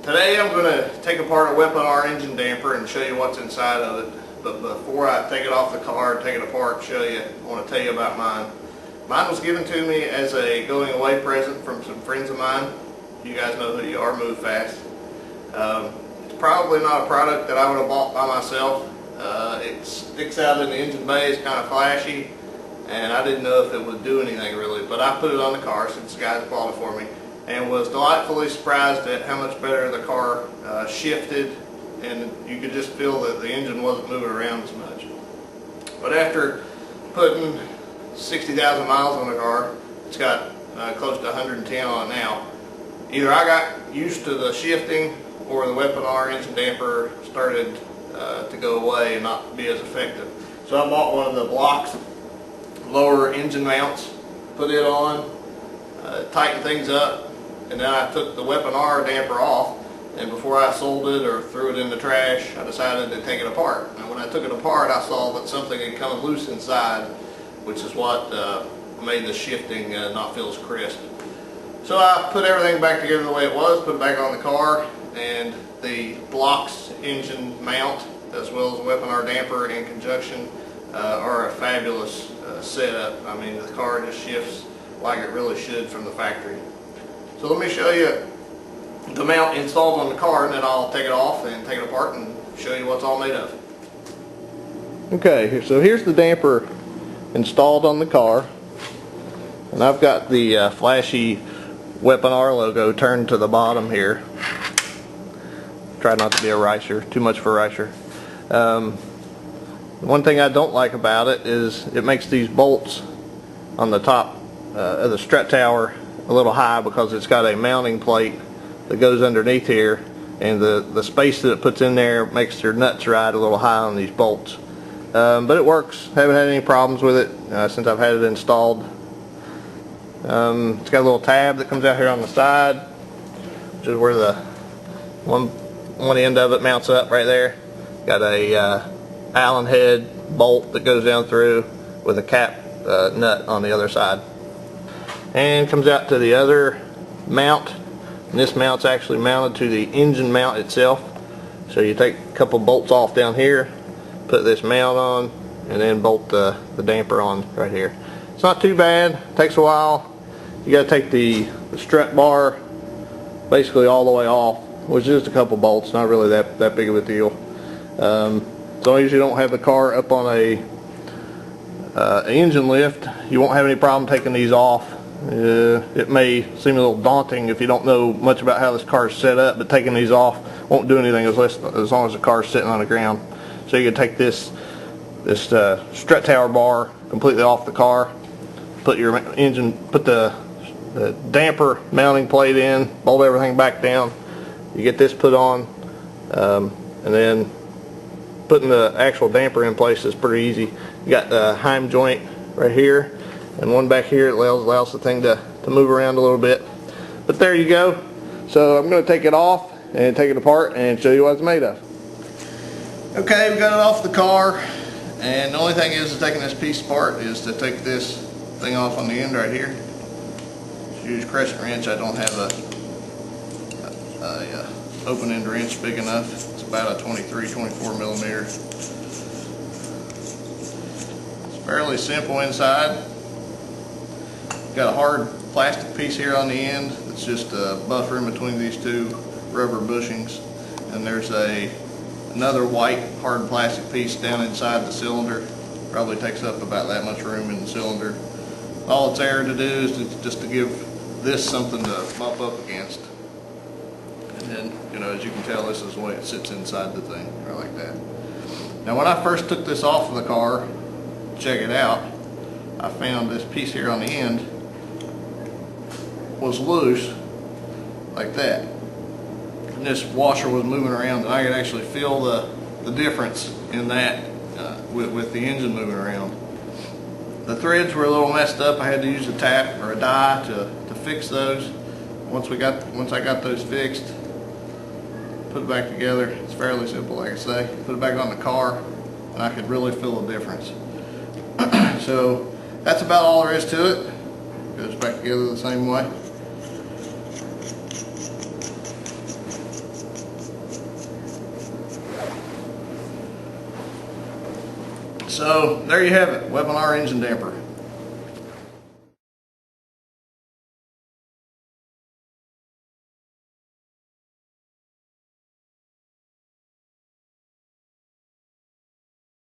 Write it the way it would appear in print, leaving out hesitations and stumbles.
Today I'm going to take apart a weapon R engine damper and show you what's inside of it. But before I take it off the car and take it apart and show you, I want to tell you about mine. Mine was given to me as a going away present from some friends of mine. You guys know who you are, move fast. It's probably not a product that I would have bought by myself. It sticks out in the engine bay, it's kind of flashy, and I didn't know if it would do anything really, but I put it on the car since the guys bought it for me, and was delightfully surprised at how much better the car shifted, and you could just feel that the engine wasn't moving around as much. But after putting 60,000 miles on the car, it's got close to 110 on it now. Either I got used to the shifting or the weapon R engine damper started to go away and not be as effective. So I bought one of the blocks, lower engine mounts, put it on, tightened things up, and then I took the weapon R damper off, and before I sold it or threw it in the trash, I decided to take it apart. And when I took it apart, I saw that something had come loose inside, which is what made the shifting not feel as crisp. So I put everything back together the way it was, put it back on the car, and the blocks engine mount as well as the weapon R damper in conjunction are a fabulous setup. I mean, the car just shifts like it really should from the factory. So let me show you the mount installed on the car, and then I'll take it off and take it apart and show you what's all made of. Okay, so here's the damper installed on the car, and I've got the flashy weapon R logo turned to the bottom here. Try not to be a ricer, too much for a ricer. One thing I don't like about it is it makes these bolts on the top of the strut tower a little high, because it's got a mounting plate that goes underneath here, and the space that it puts in there makes your nuts ride a little high on these bolts. But it works. Haven't had any problems with it since I've had it installed. It's got a little tab that comes out here on the side, which is where the one end of it mounts up right there. Got a Allen head bolt that goes down through with a cap nut on the other side, and comes out to the other mount. And this mount's actually mounted to the engine mount itself. So you take a couple bolts off down here, put this mount on, and then bolt the damper on right here. It's not too bad. Takes a while. You got to take the strut bar basically all the way off, which is just a couple bolts, not really that big of a deal. As long as you don't have the car up on a engine lift, you won't have any problem taking these off. It may seem a little daunting if you don't know much about how this car is set up, but taking these off won't do anything as long as the car is sitting on the ground. So you can take this strut tower bar completely off the car, put your engine, put the damper mounting plate in, bolt everything back down. You get this put on, and then putting the actual damper in place is pretty easy. You got the heim joint right here, and one back here. It allows the thing to move around a little bit. But there you go. So I'm going to take it off and take it apart and show you what it's made of. Okay, we got it off the car, and the only thing is taking this piece apart is to take this thing off on the end right here. Use crescent wrench. I don't have a open end wrench big enough. It's about a 24 millimeter. It's fairly simple inside. Got a hard plastic piece here on the end that's just a buffer in between these two rubber bushings, and there's another white hard plastic piece down inside the cylinder. Probably takes up about that much room in the cylinder. All it's there to do is just to give this something to bump up against. And then, you know, as you can tell, this is the way it sits inside the thing, right like that. Now, when I first took this off of the car, check it out, I found this piece here on the end was loose, like that. And this washer was moving around, and I could actually feel the difference in that with the engine moving around. The threads were a little messed up. I had to use a tap or a die to fix those. Once I got those fixed, put it back together. It's fairly simple, like I say. Put it back on the car, and I could really feel the difference. So that's about all there is to it. Goes back together the same way. So there you have it, weapon R engine damper.